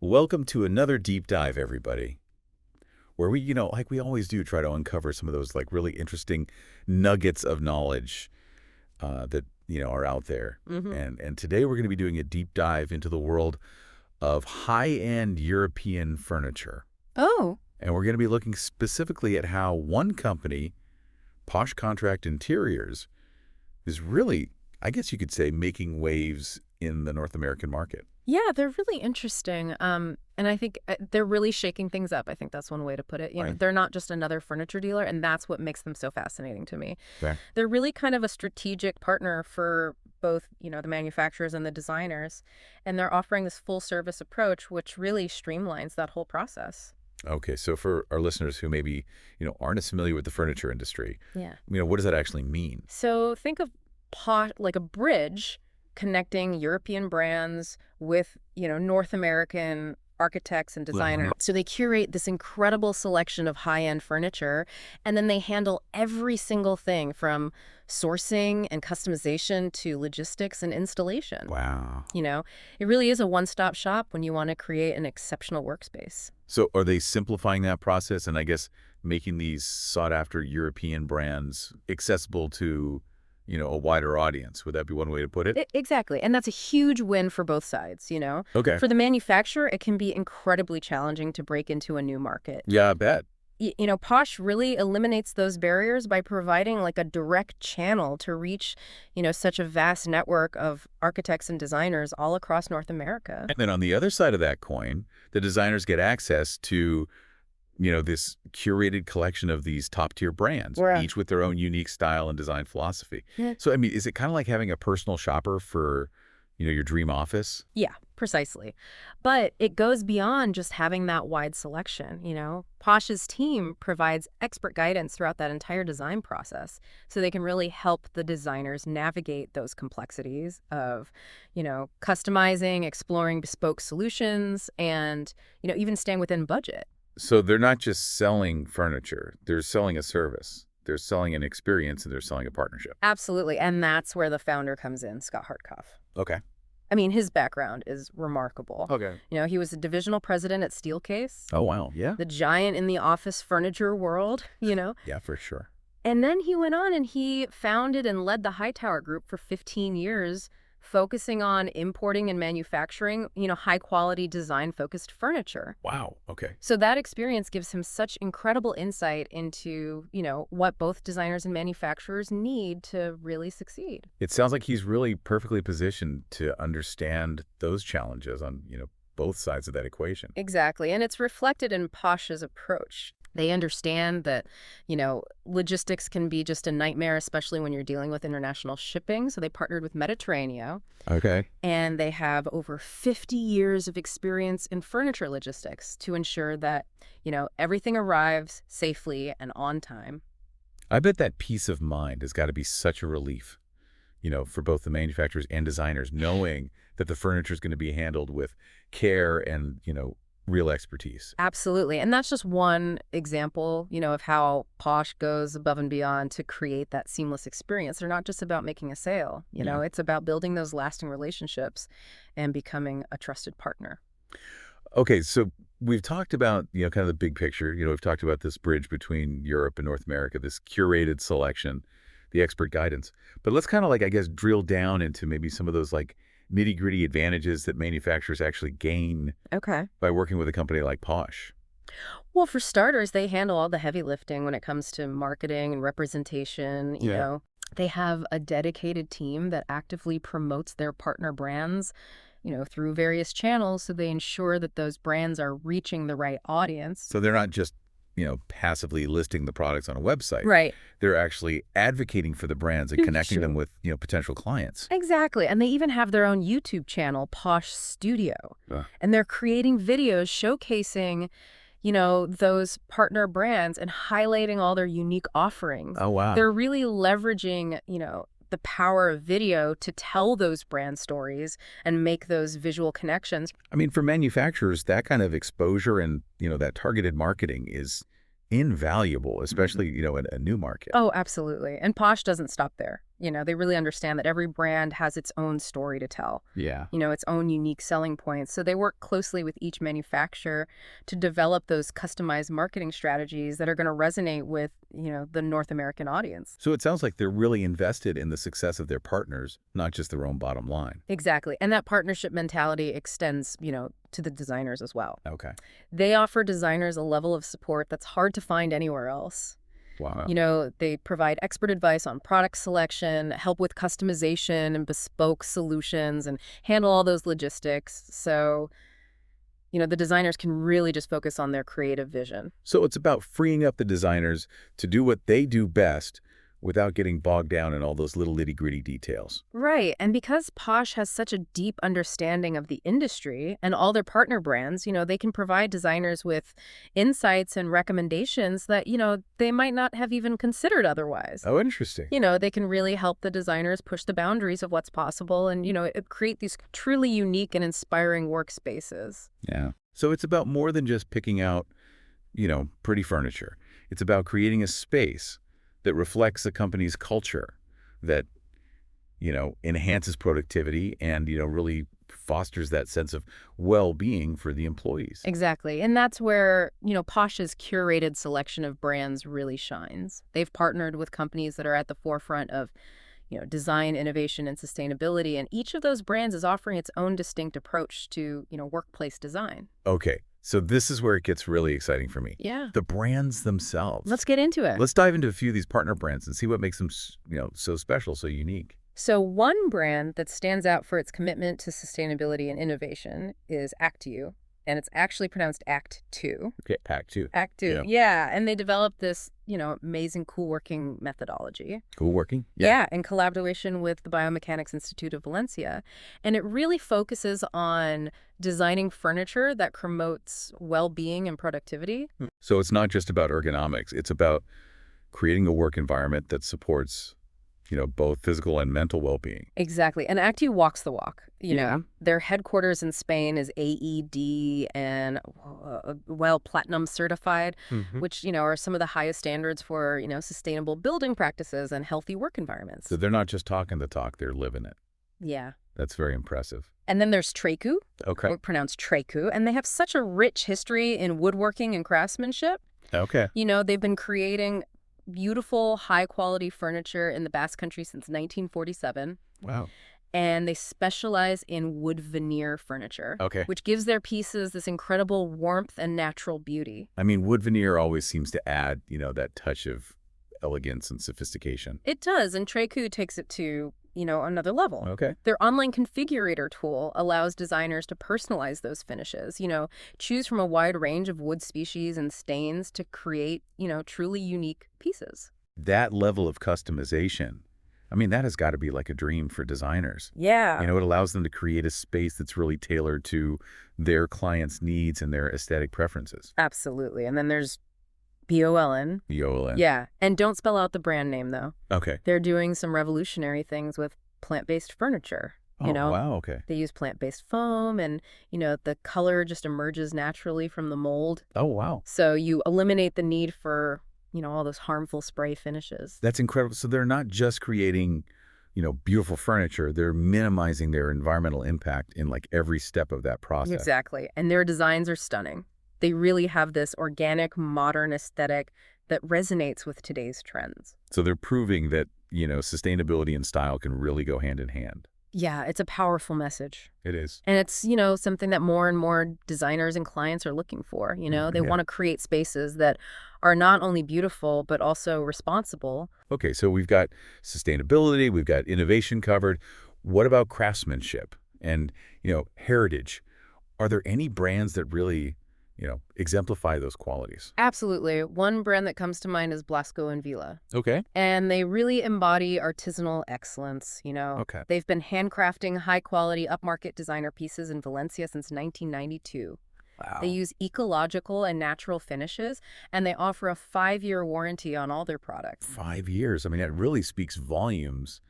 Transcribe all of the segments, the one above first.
Welcome to another deep dive, everybody, where we, like we always do, try to uncover some of those really interesting nuggets of knowledge that, are out there. hmm And today we're going to be doing a deep dive into the world of high-end European furniture. Oh, And we're going to be looking specifically at how one company, Posh Contract Interiors, is really, I guess you could say, making waves in the North American market. yeah, they're really interesting. And I think they're really shaking things up. I think that's one way to put it. Right. They're not just another furniture dealer, and that's what makes them so fascinating to me. Okay. They're really kind of a strategic partner for both, the manufacturers and the designers, and they're offering this full service approach, which really streamlines that whole process. Okay, so for our listeners who maybe, aren't as familiar with the furniture industry, Yeah. what does that actually mean? So think of like a bridge connecting European brands with, North American architects and designers. So they curate this incredible selection of high-end furniture, and then they handle every single thing from sourcing and customization to logistics and installation. Wow. You know, it really is a one-stop shop when you want to create an exceptional workspace. So are they simplifying that process and I guess making these sought-after European brands accessible to, a wider audience? Would that be one way to put it? Exactly. And that's a huge win for both sides. Okay. For the manufacturer, it can be incredibly challenging to break into a new market. Yeah, I bet. Posh really eliminates those barriers by providing like a direct channel to reach, such a vast network of architects and designers all across North America. And then on the other side of that coin, the designers get access to, this curated collection of these top-tier brands, Right. each with their own unique style and design philosophy. Yeah. So, is it kind of like having a personal shopper for, your dream office? Yeah, precisely. But it goes beyond just having that wide selection. Posh's team provides expert guidance throughout that entire design process, so they can really help the designers navigate those complexities of, customizing, exploring bespoke solutions, and, even staying within budget. So they're not just selling furniture, they're selling a service. They're selling an experience and they're selling a partnership. Absolutely. And that's where the founder comes in, Scott Hartkoff. Okay. I mean, his background is remarkable. Okay. He was a divisional president at Steelcase, Oh, wow. Yeah. the giant in the office furniture world. Yeah, for sure. And then he went on and he founded and led the Hightower Group for 15 years, focusing on importing and manufacturing, high-quality design-focused furniture. Wow. Okay. So that experience gives him such incredible insight into, what both designers and manufacturers need to really succeed. It sounds like he's really perfectly positioned to understand those challenges on, both sides of that equation. Exactly. And it's reflected in Posh's approach. They understand that, logistics can be just a nightmare, especially when you're dealing with international shipping. So they partnered with Mediterranean, Okay. and they have over 50 years of experience in furniture logistics to ensure that, everything arrives safely and on time. I bet that peace of mind has got to be such a relief, for both the manufacturers and designers, knowing that the furniture is going to be handled with care and, real expertise. Absolutely. And that's just one example, of how Posh goes above and beyond to create that seamless experience. They're not just about making a sale, Yeah. it's about building those lasting relationships and becoming a trusted partner. Okay, so we've talked about, kind of the big picture. We've talked about this bridge between Europe and North America, this curated selection, the expert guidance. But let's kind of I guess, drill down into maybe some of those nitty-gritty advantages that manufacturers actually gain Okay. by working with a company like Posh. Well, for starters, they handle all the heavy lifting when it comes to marketing and representation. Yeah. They have a dedicated team that actively promotes their partner brands, through various channels, so they ensure that those brands are reaching the right audience. So they're not just, passively listing the products on a website. Right. They're actually advocating for the brands and connecting them with, potential clients. Exactly. And they even have their own YouTube channel, Posh Studio. And they're creating videos showcasing, those partner brands and highlighting all their unique offerings. Oh, wow. They're really leveraging, the power of video to tell those brand stories and make those visual connections. I mean, for manufacturers, that kind of exposure and, that targeted marketing is invaluable, especially, in a new market. Oh, absolutely. And Posh doesn't stop there. They really understand that every brand has its own story to tell, Yeah. its own unique selling points. So they work closely with each manufacturer to develop those customized marketing strategies that are going to resonate with, the North American audience. So it sounds like they're really invested in the success of their partners, not just their own bottom line. Exactly. And that partnership mentality extends, to the designers as well. Okay. They offer designers a level of support that's hard to find anywhere else. Wow. They provide expert advice on product selection, help with customization and bespoke solutions, and handle all those logistics. So, the designers can really just focus on their creative vision. So it's about freeing up the designers to do what they do best without getting bogged down in all those little itty-gritty details. Right. And because Posh has such a deep understanding of the industry and all their partner brands, they can provide designers with insights and recommendations that, they might not have even considered otherwise. Oh, interesting. They can really help the designers push the boundaries of what's possible and, create these truly unique and inspiring workspaces. Yeah. So it's about more than just picking out, pretty furniture. It's about creating a space that reflects the company's culture, that, enhances productivity and, really fosters that sense of well-being for the employees. Exactly. And that's where, Posh's curated selection of brands really shines. They've partnered with companies that are at the forefront of, design, innovation, and sustainability. And each of those brands is offering its own distinct approach to, workplace design. Okay. So this is where it gets really exciting for me. Yeah. The brands themselves. Let's get into it. Let's dive into a few of these partner brands and see what makes them, so special, so unique. So one brand that stands out for its commitment to sustainability and innovation is Actu, and it's actually pronounced Act 2. Okay, Act 2. Act 2, yeah. And they developed this, amazing co-working methodology. Co-working? Yeah, in collaboration with the Biomechanics Institute of Valencia. And it really focuses on designing furniture that promotes well-being and productivity. So it's not just about ergonomics. It's about creating a work environment that supports, both physical and mental well-being. Exactly. And Actu walks the walk. Yeah. Their headquarters in Spain is AED and, platinum certified, which, are some of the highest standards for, sustainable building practices and healthy work environments. So they're not just talking the talk, they're living it. Yeah. That's very impressive. And then there's Treku, Okay. or pronounced Treku, and they have such a rich history in woodworking and craftsmanship. Okay. They've been creating beautiful, high-quality furniture in the Basque Country since 1947. Wow. And they specialize in wood veneer furniture, Okay. which gives their pieces this incredible warmth and natural beauty. I mean, wood veneer always seems to add, that touch of elegance and sophistication. It does, and Treku takes it to, another level. Okay. Their online configurator tool allows designers to personalize those finishes, choose from a wide range of wood species and stains to create, truly unique pieces. That level of customization, I mean, that has got to be like a dream for designers. Yeah. It allows them to create a space that's really tailored to their clients' needs and their aesthetic preferences. Absolutely. And then there's BOLN. BOLN. Yeah. And don't spell out the brand name, though. Okay. They're doing some revolutionary things with plant-based furniture. Oh, wow. Okay. They use plant-based foam and, the color just emerges naturally from the mold. Oh, wow. So you eliminate the need for, all those harmful spray finishes. That's incredible. So they're not just creating, beautiful furniture. They're minimizing their environmental impact in like every step of that process. Exactly. And their designs are stunning. They really have this organic, modern aesthetic that resonates with today's trends. So they're proving that, sustainability and style can really go hand in hand. Yeah, it's a powerful message. It is. And it's, something that more and more designers and clients are looking for. They want to create spaces that are not only beautiful, but also responsible. Okay, so we've got sustainability, we've got innovation covered. What about craftsmanship and, heritage? Are there any brands that really, exemplify those qualities? Absolutely. One brand that comes to mind is Blasco and Vila. Okay. And they really embody artisanal excellence, Okay. They've been handcrafting high-quality upmarket designer pieces in Valencia since 1992. Wow. They use ecological and natural finishes, and they offer a 5-year warranty on all their products. 5 years. I mean, it really speaks volumes,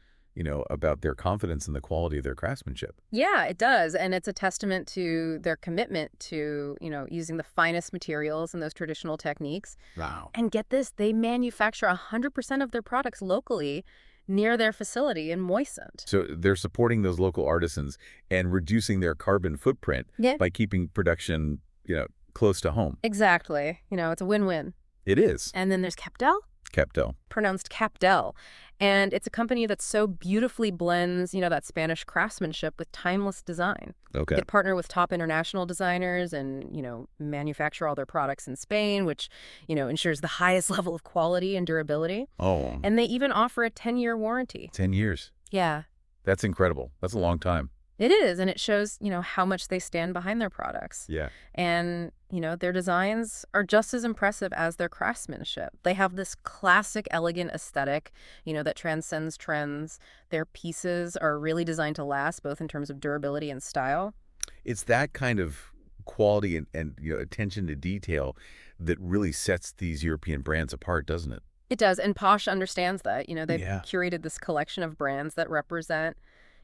about their confidence in the quality of their craftsmanship. Yeah, it does. And it's a testament to their commitment to, using the finest materials and those traditional techniques. Wow. And get this, they manufacture 100% of their products locally near their facility and moistened. So they're supporting those local artisans and reducing their carbon footprint Yeah. by keeping production, close to home. Exactly. It's a win-win. It is. And then there's Capdel, Kepto. pronounced Capdel. And it's a company that so beautifully blends, that Spanish craftsmanship with timeless design. Okay. They partner with top international designers and, manufacture all their products in Spain, which, ensures the highest level of quality and durability. Oh, And they even offer a 10-year warranty. 10 years. Yeah, That's incredible. That's a long time. it is. And it shows, how much they stand behind their products. Yeah. And, their designs are just as impressive as their craftsmanship. They have this classic, elegant aesthetic, that transcends trends. Their pieces are really designed to last, both in terms of durability and style. It's that kind of quality and attention to detail that really sets these European brands apart, doesn't it? It does. And Posh understands that. They've Yeah. curated this collection of brands that represent,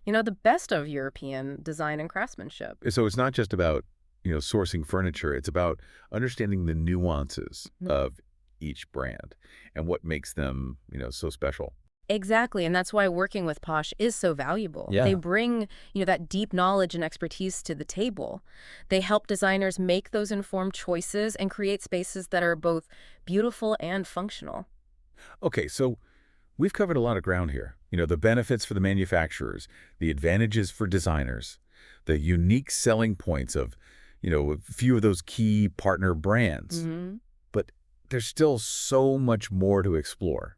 the best of European design and craftsmanship. So it's not just about, sourcing furniture. It's about understanding the nuances of each brand and what makes them, so special. Exactly. And that's why working with Posh is so valuable. Yeah. They bring, that deep knowledge and expertise to the table. They help designers make those informed choices and create spaces that are both beautiful and functional. Okay, so we've covered a lot of ground here. The benefits for the manufacturers, the advantages for designers, the unique selling points of, a few of those key partner brands. Hmm. But there's still so much more to explore.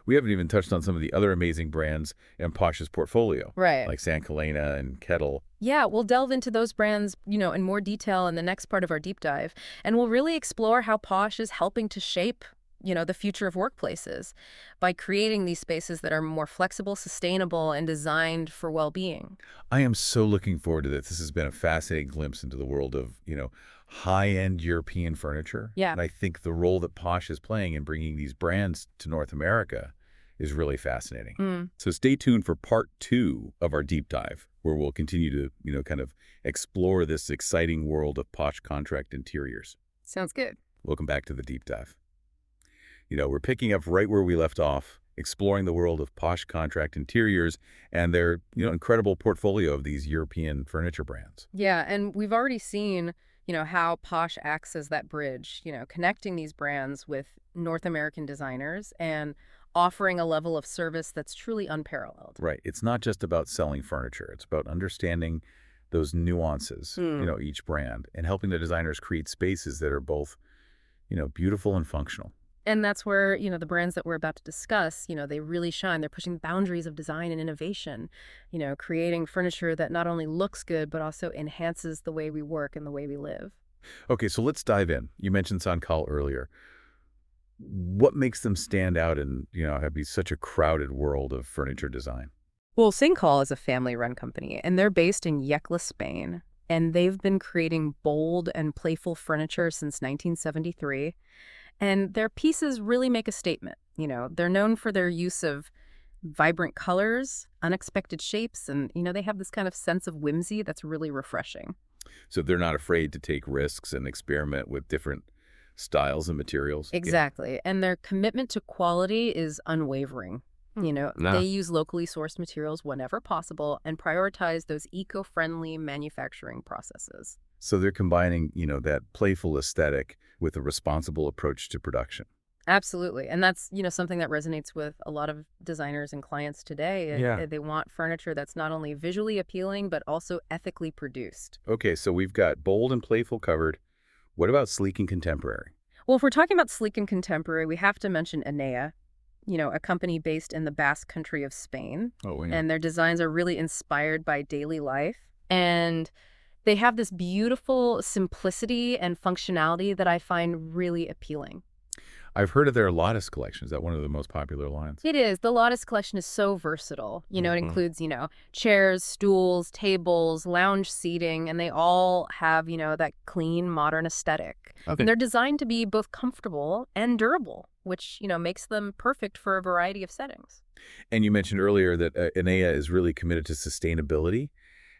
We haven't even touched on some of the other amazing brands in Posh's portfolio, Right. like San Helena and Kettle. Yeah, we'll delve into those brands, in more detail in the next part of our deep dive. And we'll really explore how Posh is helping to shape, the future of workplaces by creating these spaces that are more flexible, sustainable, and designed for well-being. I am so looking forward to this. This has been a fascinating glimpse into the world of, high-end European furniture. Yeah. And I think the role that Posh is playing in bringing these brands to North America is really fascinating. Mm. So stay tuned for part 2 of our deep dive, where we'll continue to, kind of explore this exciting world of Posh contract interiors. Sounds good. Welcome back to the deep dive. We're picking up right where we left off, exploring the world of Posh contract interiors and their, incredible portfolio of these European furniture brands. Yeah, and we've already seen, how Posh acts as that bridge, connecting these brands with North American designers and offering a level of service that's truly unparalleled. Right. It's not just about selling furniture. It's about understanding those nuances, each brand, and helping the designers create spaces that are both, beautiful and functional. And that's where, the brands that we're about to discuss, they really shine. They're pushing boundaries of design and innovation, creating furniture that not only looks good, but also enhances the way we work and the way we live. Okay, so let's dive in. You mentioned Sankal earlier. What makes them stand out in, have be such a crowded world of furniture design? Well, Sinkhall is a family-run company, and they're based in Yecla, Spain. And they've been creating bold and playful furniture since 1973. And their pieces really make a statement. They're known for their use of vibrant colors, unexpected shapes, and, they have this kind of sense of whimsy that's really refreshing. So they're not afraid to take risks and experiment with different styles and materials? Yeah. Exactly. And their commitment to quality is unwavering. They use locally sourced materials whenever possible and prioritize those eco-friendly manufacturing processes. So they're combining, that playful aesthetic with a responsible approach to production. Absolutely. And that's, something that resonates with a lot of designers and clients today. Yeah. They want furniture that's not only visually appealing, but also ethically produced. Okay, so we've got bold and playful covered. What about sleek and contemporary? Well, if we're talking about sleek and contemporary, we have to mention Enea, a company based in the Basque Country of Spain. Oh, And their designs are really inspired by daily life. And they have this beautiful simplicity and functionality that I find really appealing. I've heard of their Lattice collection. Is that one of the most popular lines? It is. The Lattice collection is so versatile. It includes, chairs, stools, tables, lounge seating, and they all have, that clean, modern aesthetic. Okay. And they're designed to be both comfortable and durable, which, makes them perfect for a variety of settings. And you mentioned earlier that Enea is really committed to sustainability.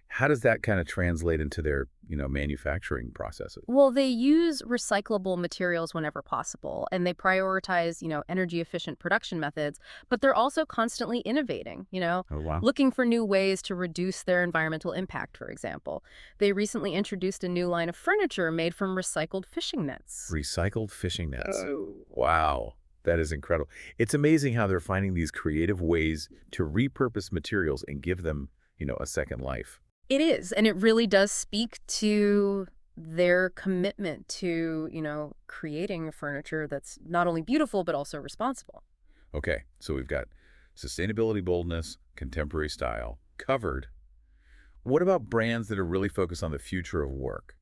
How does that kind of translate into their, manufacturing processes? Well, they use recyclable materials whenever possible, and they prioritize, energy efficient production methods, but they're also constantly innovating, Oh, wow. looking for new ways to reduce their environmental impact, for example. They recently introduced a new line of furniture made from recycled fishing nets. Recycled fishing nets. Oh. Wow. That is incredible. It's amazing how they're finding these creative ways to repurpose materials and give them, a second life. It is, and it really does speak to their commitment to, creating furniture that's not only beautiful, but also responsible. Okay, so we've got sustainability, boldness, contemporary style covered. What about brands that are really focused on the future of work?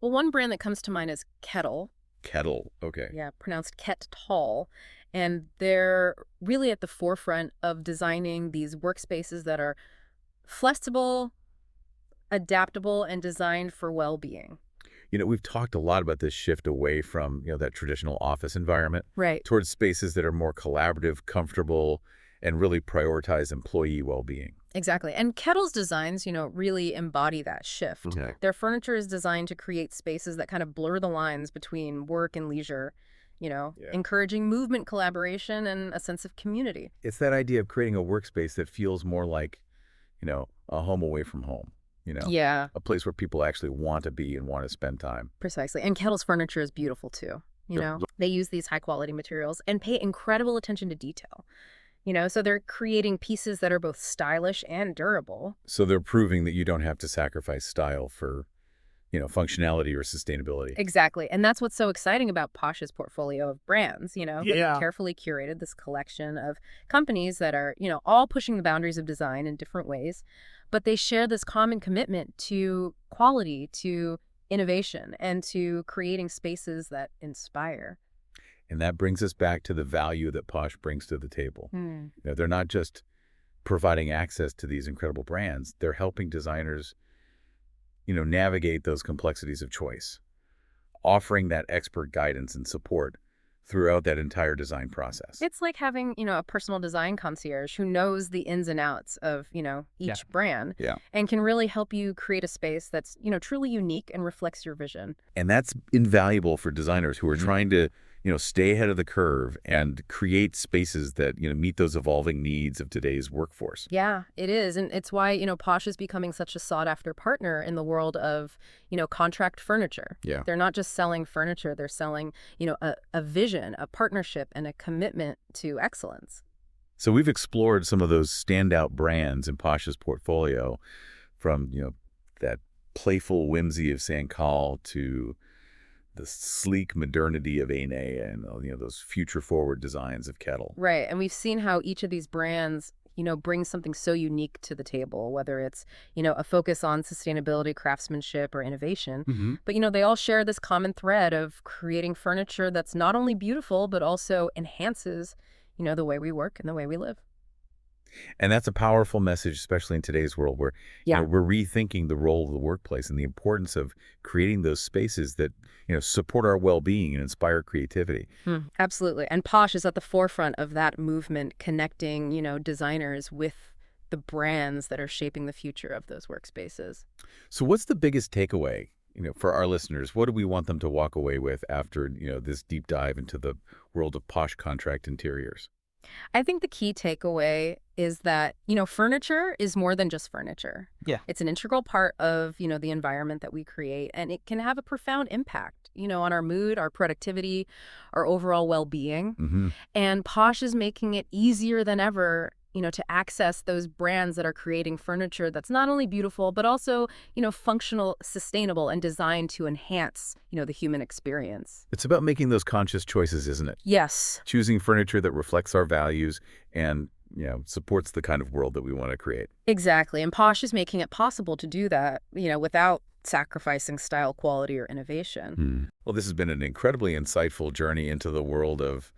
Well, one brand that comes to mind is Kettle. Kettle. Okay. Yeah, pronounced Ket Tall. And they're really at the forefront of designing these workspaces that are flexible, adaptable, and designed for well-being. We've talked a lot about this shift away from, that traditional office environment Right. towards spaces that are more collaborative, comfortable, and really prioritize employee well-being. Exactly. And Kettle's designs, really embody that shift. Okay. Their furniture is designed to create spaces that kind of blur the lines between work and leisure, Yeah. encouraging movement, collaboration, and a sense of community. It's that idea of creating a workspace that feels more like, a home away from home, Yeah, a place where people actually want to be and want to spend time. precisely. And Kettle's furniture is beautiful too. Yep. They use these high quality materials and pay incredible attention to detail. So they're creating pieces that are both stylish and durable. So they're proving that you don't have to sacrifice style for, functionality or sustainability. Exactly. And that's what's so exciting about Posh's portfolio of brands, They've Yeah. carefully curated this collection of companies that are, all pushing the boundaries of design in different ways, but they share this common commitment to quality, to innovation, and to creating spaces that inspire. And that brings us back to the value that Posh brings to the table. Hmm. They're not just providing access to these incredible brands, they're helping designers, navigate those complexities of choice, offering that expert guidance and support throughout that entire design process. It's like having, a personal design concierge who knows the ins and outs of, each brand Yeah. and can really help you create a space that's, truly unique and reflects your vision. And that's invaluable for designers who are trying to, stay ahead of the curve and create spaces that, meet those evolving needs of today's workforce. Yeah, it is. And it's why, Posh is becoming such a sought after partner in the world of, contract furniture. Yeah. They're not just selling furniture, they're selling, a vision, a partnership, and a commitment to excellence. So we've explored some of those standout brands in Posh's portfolio, from, that playful whimsy of Sancal to the sleek modernity of Ane and, those future-forward designs of Kettle. Right. And we've seen how each of these brands, brings something so unique to the table, whether it's, a focus on sustainability, craftsmanship, or innovation. Mm-hmm. But, they all share this common thread of creating furniture that's not only beautiful, but also enhances, the way we work and the way we live. And that's a powerful message, especially in today's world where we're rethinking the role of the workplace and the importance of creating those spaces that, support our well-being and inspire creativity. Absolutely. And Posh is at the forefront of that movement, connecting, designers with the brands that are shaping the future of those workspaces. So what's the biggest takeaway, for our listeners? What do we want them to walk away with after, this deep dive into the world of Posh contract interiors? I think the key takeaway is that, furniture is more than just furniture. Yeah. It's an integral part of, the environment that we create, and it can have a profound impact, on our mood, our productivity, our overall well-being. Mm-hmm. And Posh is making it easier than ever, to access those brands that are creating furniture that's not only beautiful, but also, functional, sustainable, and designed to enhance, the human experience. It's about making those conscious choices, isn't it? Yes. Choosing furniture that reflects our values and, supports the kind of world that we want to create. Exactly. And Posh is making it possible to do that, without sacrificing style, quality, or innovation. Well, this has been an incredibly insightful journey into the world of,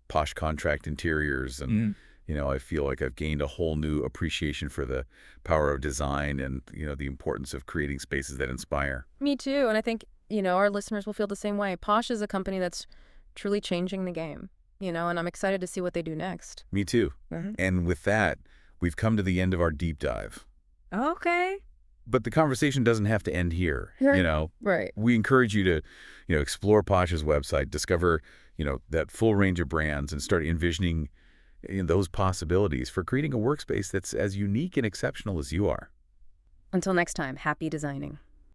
Posh contract interiors. And, I feel like I've gained a whole new appreciation for the power of design and, the importance of creating spaces that inspire. Me too. And I think, our listeners will feel the same way. Posh is a company that's truly changing the game, and I'm excited to see what they do next. Me too. Mhm. And with that, we've come to the end of our deep dive. Okay. But the conversation doesn't have to end here. Right. Right. We encourage you to, explore Posh's website, discover, that full range of brands, and start envisioning those possibilities for creating a workspace that's as unique and exceptional as you are. Until next time, happy designing.